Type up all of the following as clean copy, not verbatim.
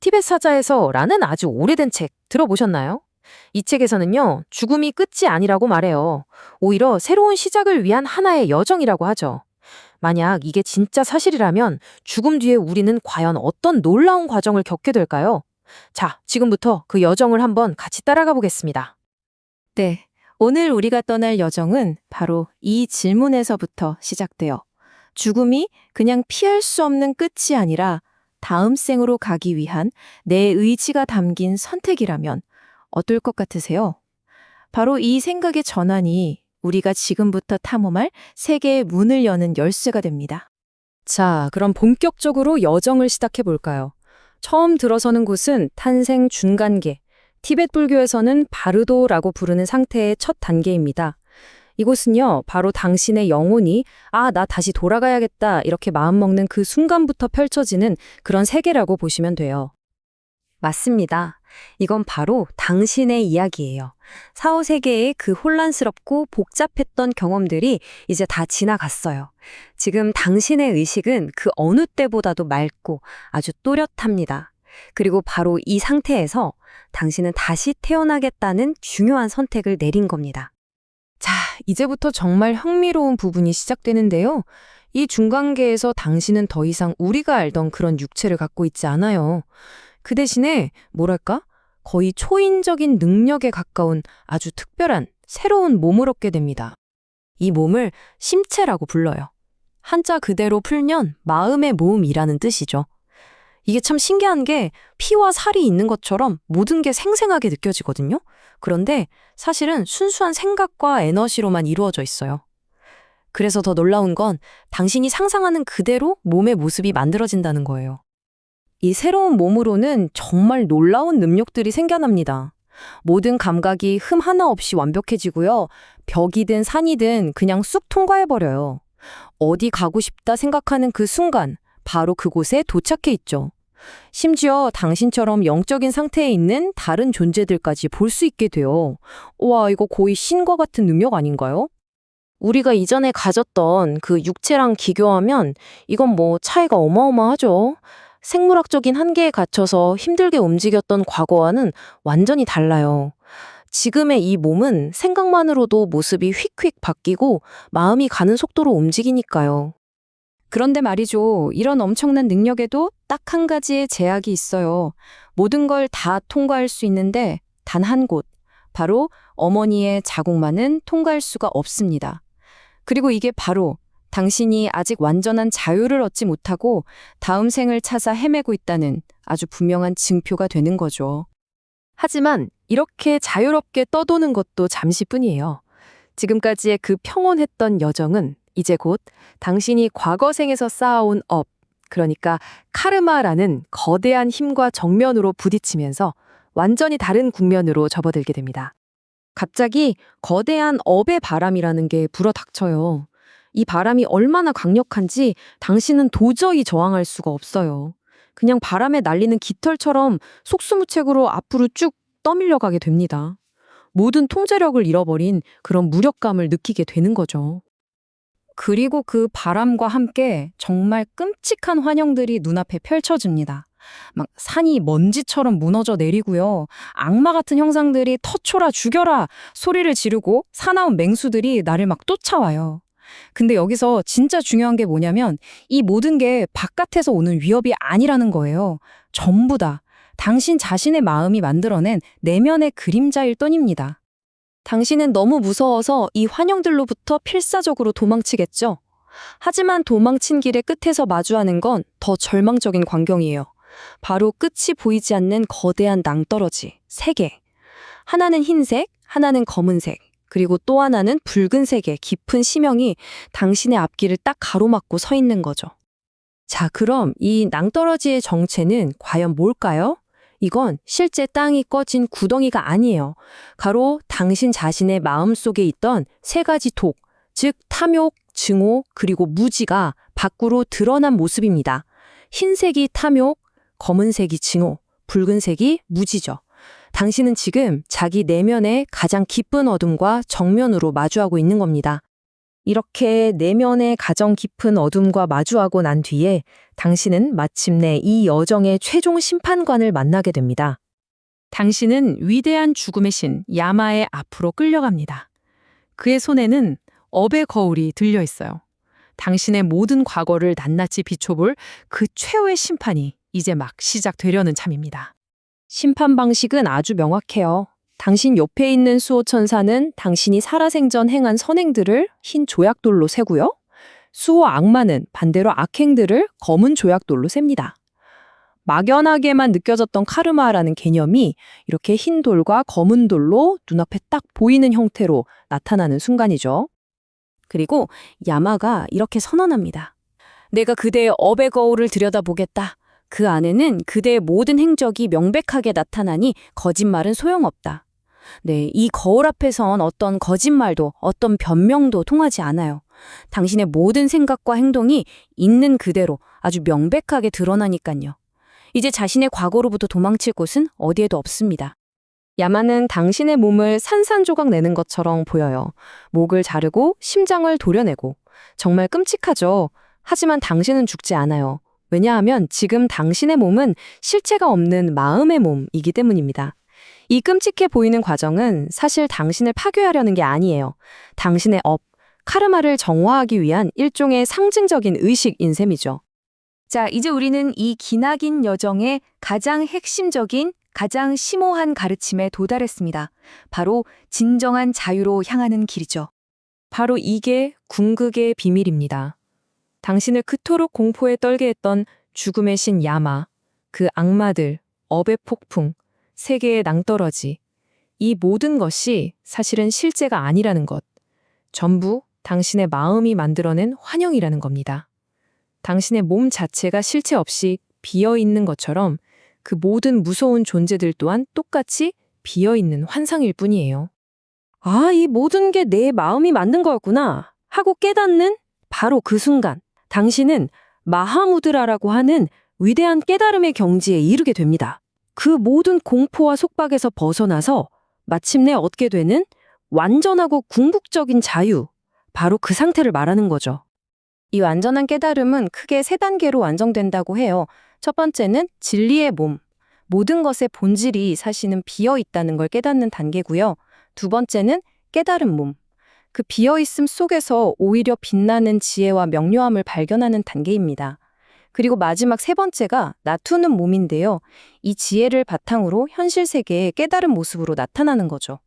티벳 사자에서라는 아주 오래된 책 들어보셨나요? 이 책에서는요, 죽음이 끝이 아니라고 말해요. 오히려 새로운 시작을 위한 하나의 여정이라고 하죠. 만약 이게 진짜 사실이라면 죽음 뒤에 우리는 과연 어떤 놀라운 과정을 겪게 될까요? 자, 지금부터 그 여정을 한번 같이 따라가 보겠습니다. 네, 오늘 우리가 떠날 여정은 바로 이 질문에서부터 시작돼요. 죽음이 그냥 피할 수 없는 끝이 아니라 다음 생으로 가기 위한 내 의지가 담긴 선택이라면 어떨 것 같으세요? 바로 이 생각의 전환이 우리가 지금부터 탐험할 세계의 문을 여는 열쇠가 됩니다. 자, 그럼 본격적으로 여정을 시작해 볼까요? 처음 들어서는 곳은 탄생 중간계, 티벳 불교에서는 바르도라고 부르는 상태의 첫 단계입니다. 이곳은요, 바로 당신의 영혼이 나 다시 돌아가야겠다 이렇게 마음먹는 그 순간부터 펼쳐지는 그런 세계라고 보시면 돼요. 맞습니다. 이건 바로 당신의 이야기예요. 사후세계의 그 혼란스럽고 복잡했던 경험들이 이제 다 지나갔어요. 지금 당신의 의식은 그 어느 때보다도 맑고 아주 또렷합니다. 그리고 바로 이 상태에서 당신은 다시 태어나겠다는 중요한 선택을 내린 겁니다. 자, 이제부터 정말 흥미로운 부분이 시작되는데요. 이 중간계에서 당신은 더 이상 우리가 알던 그런 육체를 갖고 있지 않아요. 그 대신에 뭐랄까? 거의 초인적인 능력에 가까운 아주 특별한 새로운 몸을 얻게 됩니다. 이 몸을 심체라고 불러요. 한자 그대로 풀면 마음의 모음이라는 뜻이죠. 이게 참 신기한 게 피와 살이 있는 것처럼 모든 게 생생하게 느껴지거든요. 그런데 사실은 순수한 생각과 에너지로만 이루어져 있어요. 그래서 더 놀라운 건 당신이 상상하는 그대로 몸의 모습이 만들어진다는 거예요. 이 새로운 몸으로는 정말 놀라운 능력들이 생겨납니다. 모든 감각이 흠 하나 없이 완벽해지고요. 벽이든 산이든 그냥 쑥 통과해버려요. 어디 가고 싶다 생각하는 그 순간 바로 그곳에 도착해 있죠. 심지어 당신처럼 영적인 상태에 있는 다른 존재들까지 볼 수 있게 돼요. 와, 이거 거의 신과 같은 능력 아닌가요? 우리가 이전에 가졌던 그 육체랑 비교하면 이건 뭐 차이가 어마어마하죠. 생물학적인 한계에 갇혀서 힘들게 움직였던 과거와는 완전히 달라요. 지금의 이 몸은 생각만으로도 모습이 휙휙 바뀌고 마음이 가는 속도로 움직이니까요. 그런데 말이죠. 이런 엄청난 능력에도 딱 한 가지의 제약이 있어요. 모든 걸 다 통과할 수 있는데 단 한 곳, 바로 어머니의 자궁만은 통과할 수가 없습니다. 그리고 이게 바로 당신이 아직 완전한 자유를 얻지 못하고 다음 생을 찾아 헤매고 있다는 아주 분명한 증표가 되는 거죠. 하지만 이렇게 자유롭게 떠도는 것도 잠시뿐이에요. 지금까지의 그 평온했던 여정은 이제 곧 당신이 과거 생에서 쌓아온 업, 그러니까 카르마라는 거대한 힘과 정면으로 부딪히면서 완전히 다른 국면으로 접어들게 됩니다. 갑자기 거대한 업의 바람이라는 게 불어닥쳐요. 이 바람이 얼마나 강력한지 당신은 도저히 저항할 수가 없어요. 그냥 바람에 날리는 깃털처럼 속수무책으로 앞으로 쭉 떠밀려가게 됩니다. 모든 통제력을 잃어버린 그런 무력감을 느끼게 되는 거죠. 그리고 그 바람과 함께 정말 끔찍한 환영들이 눈앞에 펼쳐집니다. 막 산이 먼지처럼 무너져 내리고요. 악마 같은 형상들이 터쳐라 죽여라 소리를 지르고 사나운 맹수들이 나를 막 쫓아와요. 근데 여기서 진짜 중요한 게 뭐냐면 이 모든 게 바깥에서 오는 위협이 아니라는 거예요. 전부 다 당신 자신의 마음이 만들어낸 내면의 그림자일 뿐입니다. 당신은 너무 무서워서 이 환영들로부터 필사적으로 도망치겠죠. 하지만 도망친 길의 끝에서 마주하는 건 더 절망적인 광경이에요. 바로 끝이 보이지 않는 거대한 낭떠러지, 세 개. 하나는 흰색, 하나는 검은색, 그리고 또 하나는 붉은색의 깊은 심형이 당신의 앞길을 딱 가로막고 서 있는 거죠. 자, 그럼 이 낭떠러지의 정체는 과연 뭘까요? 이건 실제 땅이 꺼진 구덩이가 아니에요. 바로 당신 자신의 마음속에 있던 세 가지 독, 즉 탐욕, 증오, 그리고 무지가 밖으로 드러난 모습입니다. 흰색이 탐욕, 검은색이 증오, 붉은색이 무지죠. 당신은 지금 자기 내면의 가장 깊은 어둠과 정면으로 마주하고 있는 겁니다. 이렇게 내면의 가정 깊은 어둠과 마주하고 난 뒤에 당신은 마침내 이 여정의 최종 심판관을 만나게 됩니다. 당신은 위대한 죽음의 신 야마의 앞으로 끌려갑니다. 그의 손에는 업의 거울이 들려 있어요. 당신의 모든 과거를 낱낱이 비춰볼 그 최후의 심판이 이제 막 시작되려는 참입니다. 심판 방식은 아주 명확해요. 당신 옆에 있는 수호천사는 당신이 살아생전 행한 선행들을 흰 조약돌로 세고요. 수호 악마는 반대로 악행들을 검은 조약돌로 셉니다. 막연하게만 느껴졌던 카르마라는 개념이 이렇게 흰 돌과 검은 돌로 눈앞에 딱 보이는 형태로 나타나는 순간이죠. 그리고 야마가 이렇게 선언합니다. 내가 그대의 업의 거울을 들여다보겠다. 그 안에는 그대의 모든 행적이 명백하게 나타나니 거짓말은 소용없다. 네, 이 거울 앞에선 어떤 거짓말도 어떤 변명도 통하지 않아요. 당신의 모든 생각과 행동이 있는 그대로 아주 명백하게 드러나니까요. 이제 자신의 과거로부터 도망칠 곳은 어디에도 없습니다. 야마는 당신의 몸을 산산조각 내는 것처럼 보여요. 목을 자르고 심장을 도려내고. 정말 끔찍하죠. 하지만 당신은 죽지 않아요. 왜냐하면 지금 당신의 몸은 실체가 없는 마음의 몸이기 때문입니다. 이 끔찍해 보이는 과정은 사실 당신을 파괴하려는 게 아니에요. 당신의 업, 카르마를 정화하기 위한 일종의 상징적인 의식인 셈이죠. 자, 이제 우리는 이 기나긴 여정의 가장 핵심적인, 가장 심오한 가르침에 도달했습니다. 바로 진정한 자유로 향하는 길이죠. 바로 이게 궁극의 비밀입니다. 당신을 그토록 공포에 떨게 했던 죽음의 신 야마, 그 악마들, 업의 폭풍, 세계의 낭떠러지, 이 모든 것이 사실은 실제가 아니라는 것, 전부 당신의 마음이 만들어낸 환영이라는 겁니다. 당신의 몸 자체가 실체 없이 비어있는 것처럼 그 모든 무서운 존재들 또한 똑같이 비어있는 환상일 뿐이에요. 아, 이 모든 게 내 마음이 만든 거였구나 하고 깨닫는 바로 그 순간, 당신은 마하무드라라고 하는 위대한 깨달음의 경지에 이르게 됩니다. 그 모든 공포와 속박에서 벗어나서 마침내 얻게 되는 완전하고 궁극적인 자유, 바로 그 상태를 말하는 거죠. 이 완전한 깨달음은 크게 3단계로 완성된다고 해요. 첫 번째는 진리의 몸, 모든 것의 본질이 사실은 비어 있다는 걸 깨닫는 단계고요. 두 번째는 깨달은 몸, 그 비어있음 속에서 오히려 빛나는 지혜와 명료함을 발견하는 단계입니다. 그리고 마지막 3번째가 나투는 몸인데요. 이 지혜를 바탕으로 현실 세계의 깨달은 모습으로 나타나는 거죠.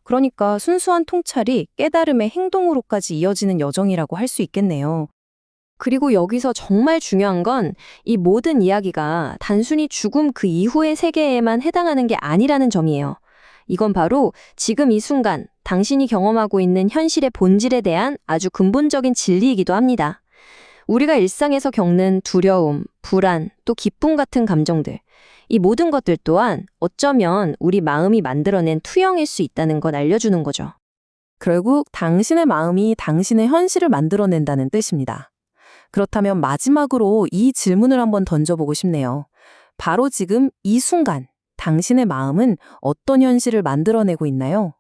그러니까 순수한 통찰이 깨달음의 행동으로까지 이어지는 여정이라고 할 수 있겠네요. 그리고 여기서 정말 중요한 건 이 모든 이야기가 단순히 죽음 그 이후의 세계에만 해당하는 게 아니라는 점이에요. 이건 바로 지금 이 순간 당신이 경험하고 있는 현실의 본질에 대한 아주 근본적인 진리이기도 합니다. 우리가 일상에서 겪는 두려움, 불안, 또 기쁨 같은 감정들, 이 모든 것들 또한 어쩌면 우리 마음이 만들어낸 투영일 수 있다는 걸 알려주는 거죠. 결국 당신의 마음이 당신의 현실을 만들어낸다는 뜻입니다. 그렇다면 마지막으로 이 질문을 한번 던져보고 싶네요. 바로 지금 이 순간 당신의 마음은 어떤 현실을 만들어내고 있나요?